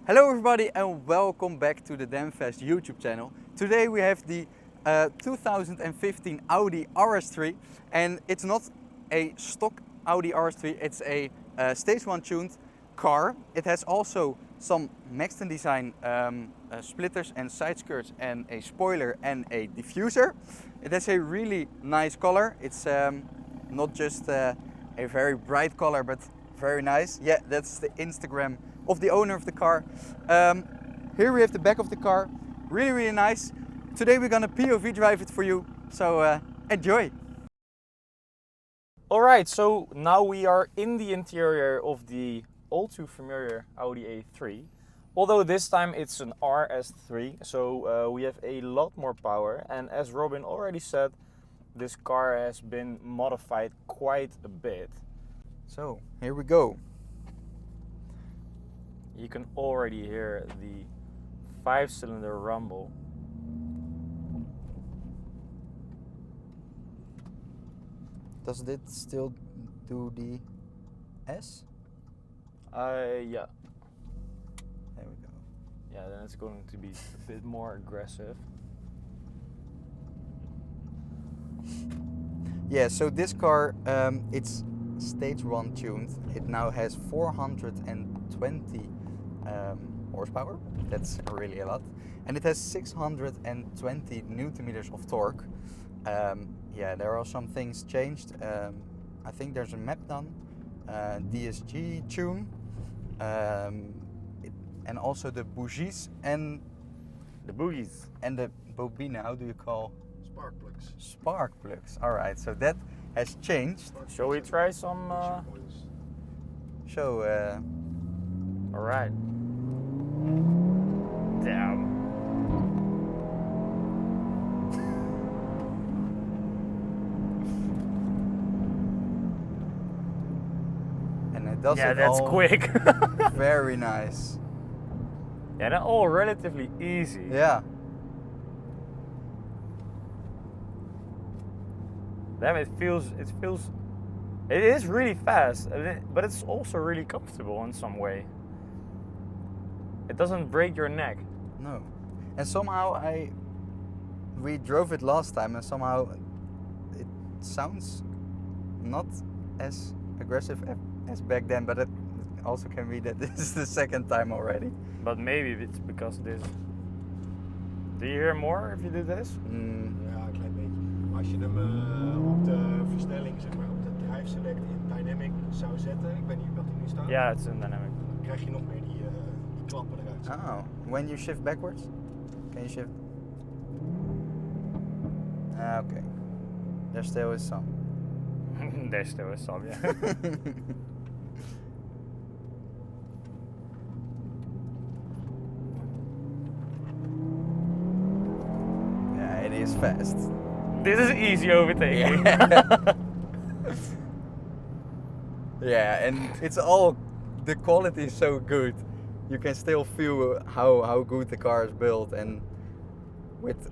Hello everybody and welcome back to the Damfest YouTube channel. Today we have the 2015 Audi RS3 and it's not a stock Audi RS3, it's a stage 1 tuned car. It has also some Maxton design splitters and side skirts and a spoiler and a diffuser. It has a really nice color. It's not just a very bright color but very nice. Yeah, that's the Instagram of the owner of the car. Here we have the back of the car, really nice. Today we're gonna POV drive it for you, so enjoy. Alright, so now we are in the interior of the all too familiar Audi A3. Although this time it's an RS3, so we have a lot more power, and as Robin already said, this car has been modified quite a bit. So here we go. You can already hear the 5-cylinder rumble. Does it still do the S? Yeah. There we go. Yeah, then it's going to be a bit more aggressive. Yeah, so this car, it's stage 1 tuned. It now has 420 horsepower. That's really a lot. And it has 620 Newton meters of torque. Yeah, there are some things changed. I think there's a map done, DSG tune, and also the bougies and The boogies. and the bobina. How do you call? Spark plugs. Spark plugs. All right, so that has changed. Shall we try some? So All right. Damn. and it does Yeah, it that's all quick. very nice. Yeah, they're all relatively easy. Yeah. Damn, it is really fast, but it's also really comfortable in some way. It doesn't break your neck. No. And somehow we drove it last time and somehow it sounds not as aggressive as back then, but it also can be that this is the second time already. But maybe it's because this. Do you hear more if you do this? Ja, een klein beetje. Maar als je hem op de versnelling, zeg maar, op de drive select in dynamic zou zetten, ik weet niet wat hij nu staat. Yeah, it's in dynamic. Dan krijg je nog meer die klappen eruit. Oh, when you shift backwards? Can you shift? Ah, okay. There still is some. There still is some, yeah. Yeah, it is fast. This is easy overtaking. Yeah. Yeah, and it's all, the quality is so good. You can still feel how good the car is built, and with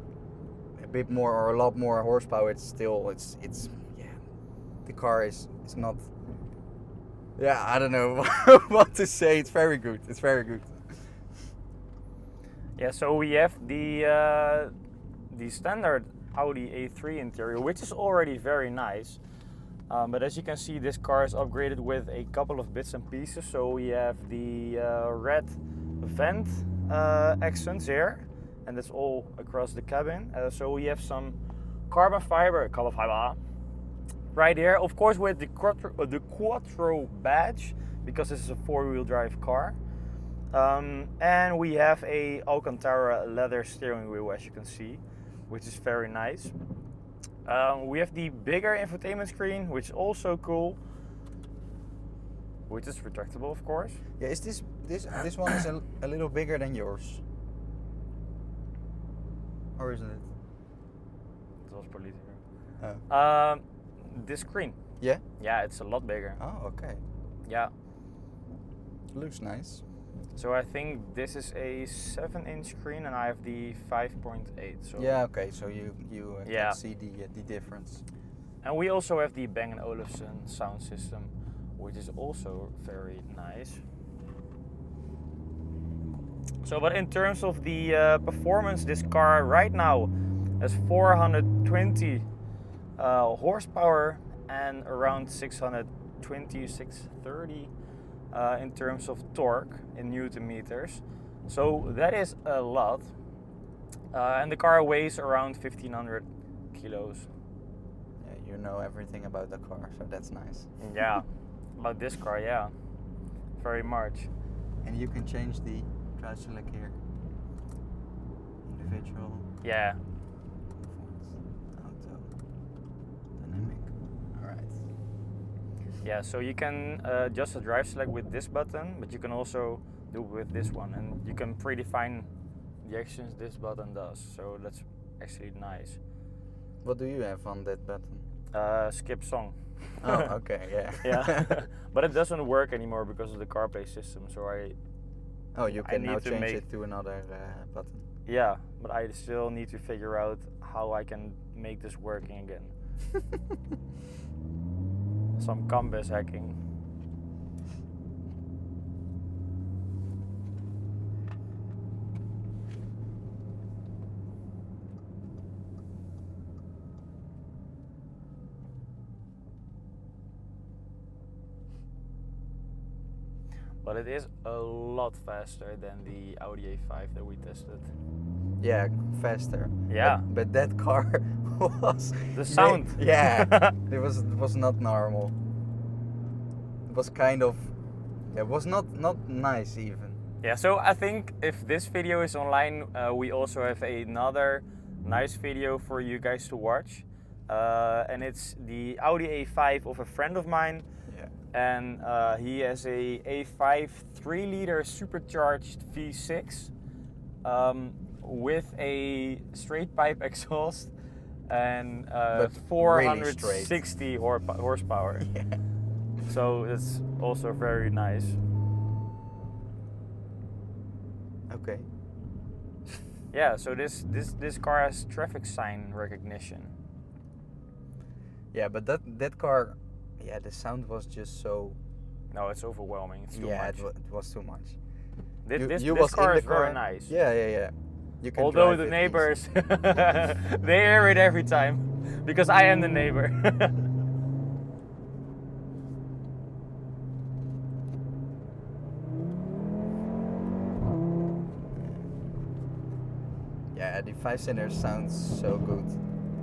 a bit more or a lot more horsepower, it's yeah, the car is not, yeah, I don't know what to say. It's very good. It's very good. Yeah, so we have the standard Audi A3 interior, which is already very nice. But as you can see, this car is upgraded with a couple of bits and pieces. So we have the red vent accents here, and that's all across the cabin. So we have some carbon fiber right here, of course, with the Quattro badge, because this is a 4-wheel drive car. And we have a Alcantara leather steering wheel, as you can see, which is very nice. We have the bigger infotainment screen, which is also cool, which is retractable, of course. Yeah, is this one is a little bigger than yours, or isn't it? It was probably bigger. Oh. This screen. Yeah. Yeah, it's a lot bigger. Oh, okay. Yeah. Looks nice. So I think this is a 7-inch screen, and I have the 5.8. So Yeah. Okay. So you Yeah. can see the difference. And we also have the Bang & Olufsen sound system, which is also very nice. So, but in terms of the performance, this car right now has 420 horsepower and around 620, 630 in terms of torque in Newton meters. So that is a lot. And the car weighs around 1500 kilos. Yeah, you know everything about the car, so that's nice. Yeah, about this car, yeah, very much. And you can change the drive select here. Individual. Yeah. Auto. Dynamic. Alright. Yeah, so you can adjust the drive select with this button, but you can also do it with this one, and you can predefine the actions this button does. So that's actually nice. What do you have on that button? Skip song. Oh, okay, yeah. Yeah, but it doesn't work anymore because of the CarPlay system. So Oh, you can now need to change make- it to another button. yeah, but I still need to figure out how I can make this working again. Some compass hacking. But it is a lot faster than the Audi A5 that we tested. Yeah, faster. Yeah. But that car was The sound. Yeah, it was not normal. It was kind of, it was not nice even. Yeah, so I think if this video is online, we also have another nice video for you guys to watch. And it's the Audi A5 of a friend of mine. Yeah. And he has a A5 3-liter supercharged V6 with a straight pipe exhaust and But really 460 horsepower. Yeah. So it's also very nice. Okay. Yeah, so this car has traffic sign recognition. Yeah, but that car, yeah, the sound was just so. No, it's overwhelming. It's too yeah, much. it was too much. This was car in is the very car. nice. Yeah. You can Although drive the it neighbors, they hear it every time, because I am the neighbor. Yeah, the 5-cylinder sounds so good.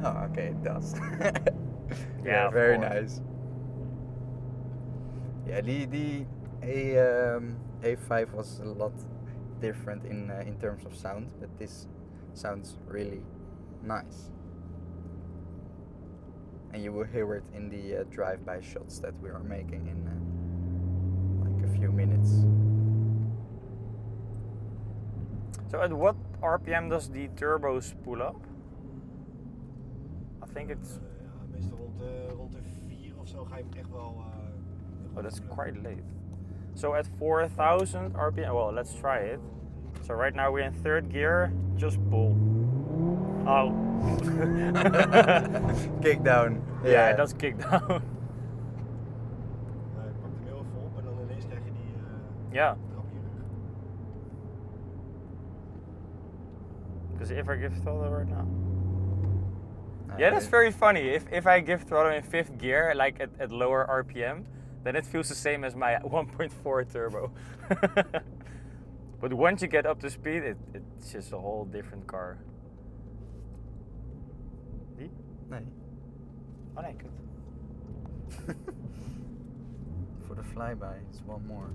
Oh, okay, it does. Yeah, of very course. nice. Yeah, the A5 was a lot different in terms of sound, but this sounds really nice. And you will hear it in the drive-by shots that we are making in like a few minutes. So at what RPM does the turbo spool up? I think it's... Ja, meestal rond de 4 of zo ga je hem echt wel... Oh, that's quite late. So at 4,000 RPM, well, let's try it. So right now we're in 3rd gear, just pull. Oh. Kick down. Yeah, it does kick down. Ik pak hem heel even op en dan ineens krijg je die Yeah, trap in je rug. because if I give throttle right now. Yeah, that's very funny. If I give throttle in 5th gear, like at lower RPM, then it feels the same as my 1.4 turbo. But once you get up to speed, it's just a whole different car. Die? Nee. Oh nee, kut. For the flyby, it's one more.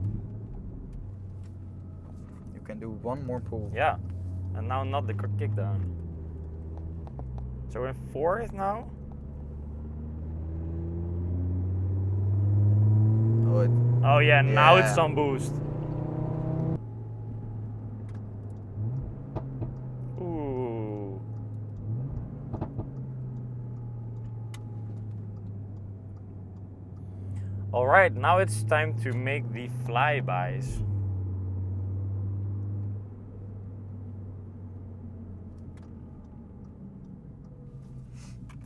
You can do one more pull. Yeah, and now not the kick down. So we're in 4th now? Oh, Oh yeah, now it's Yeah. some boost. Ooh. Alright, now it's time to make the flybys.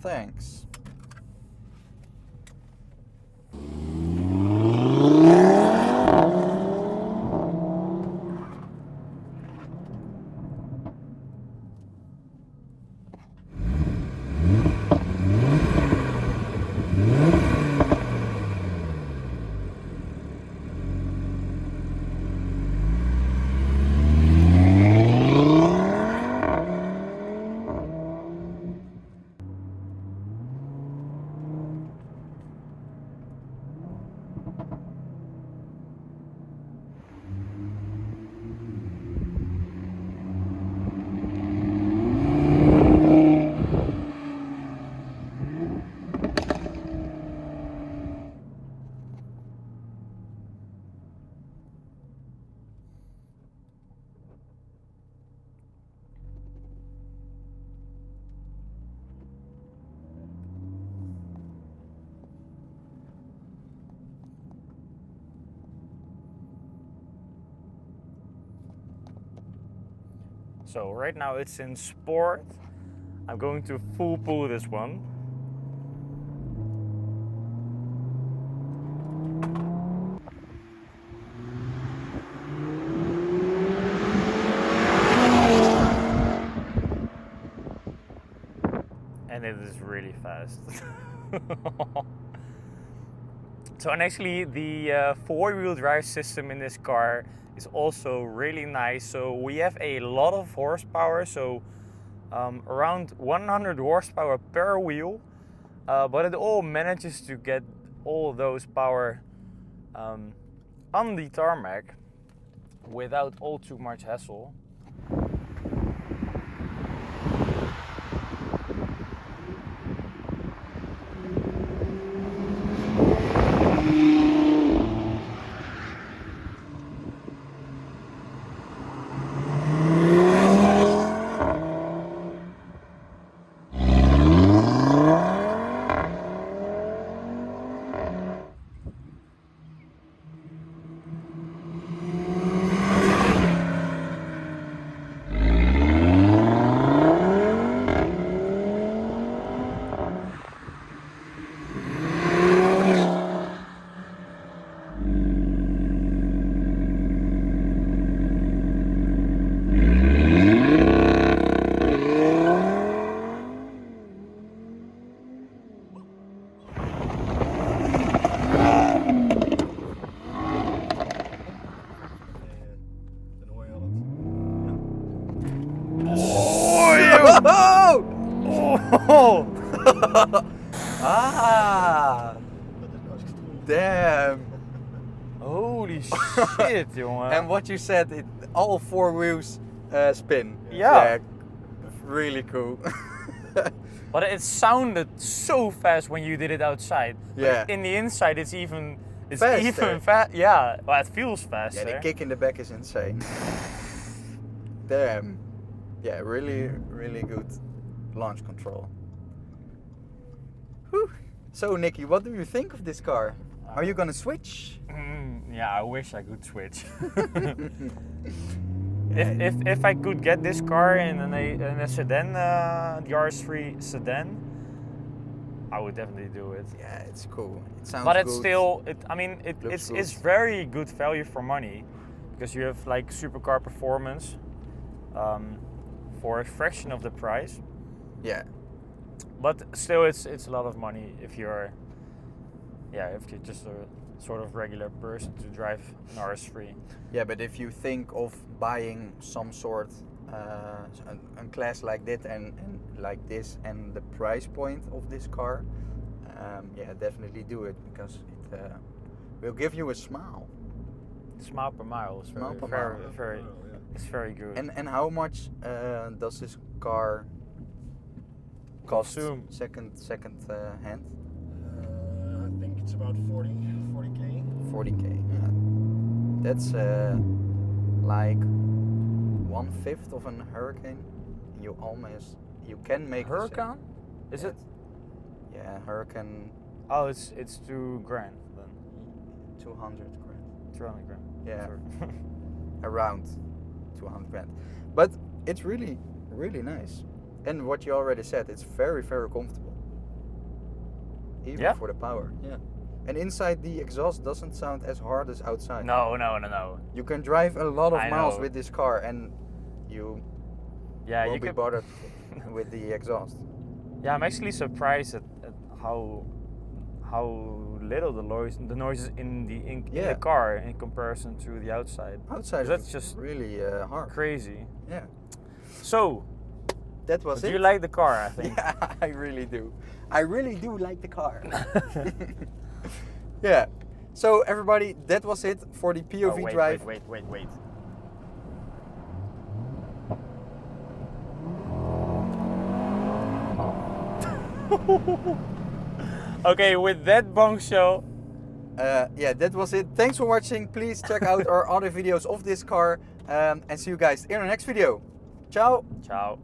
thanks. So right now it's in sport. I'm going to full pull this one. And it is really fast. So, and actually the four-wheel drive system in this car is also really nice. So we have a lot of horsepower, so around 100 horsepower per wheel, but it all manages to get all those power on the tarmac without all too much hassle. Oh! Ah! Damn! Holy shit, jongen. And what you said, all four wheels spin. Yeah. Really cool. But it sounded so fast when you did it outside. Yeah. But in the inside, it's even Faster. fast. Yeah, well, it feels faster. Yeah, the kick in the back is insane. Damn. Yeah, really, really good launch control. Whew. So, Nicky, what do you think of this car? Are you gonna switch? Yeah, I wish I could switch. If I could get this car in a sedan, the RS3 sedan, I would definitely do it. Yeah, it's cool. It sounds But it's good. still, Looks it's good. very good value for money, because you have like supercar performance for a fraction of the price. Yeah. But still, it's a lot of money if you're just a sort of regular person to drive an RS3. Yeah, but if you think of buying some sort a class like that and like this and the price point of this car, yeah, definitely do it, because it will give you a smile. Smile per mile is Smile per very, mile. very, it's very good. And how much does this car cost? Consume. Second hand? I think it's about 40k. 40k. Yeah. That's like 1/5 of an Hurricane. You can make the same. Huracan? Is it? Yeah, Hurricane Oh, it's $2,000 then. 200 grand. 200 grand. Yeah. Sorry. Around 200 grand. But it's really, really nice. And what you already said, it's very, very comfortable. Even Yeah? for the power. Yeah. And inside, the exhaust doesn't sound as hard as outside. No. You can drive a lot of I miles know. with this car and you Yeah, you won't be could. bothered with the exhaust. Yeah, I'm actually surprised at how little the noise is in the car in comparison to the outside. Outside, That's it's just really hard. crazy. Yeah. So, That was do it. you like the car? I think. Yeah, I really do. I really do like the car. Yeah. So everybody, that was it for the POV Oh, drive. Wait. Okay, with that bombshell. Yeah, that was it. Thanks for watching. Please check out our other videos of this car, and see you guys in our next video. Ciao. Ciao.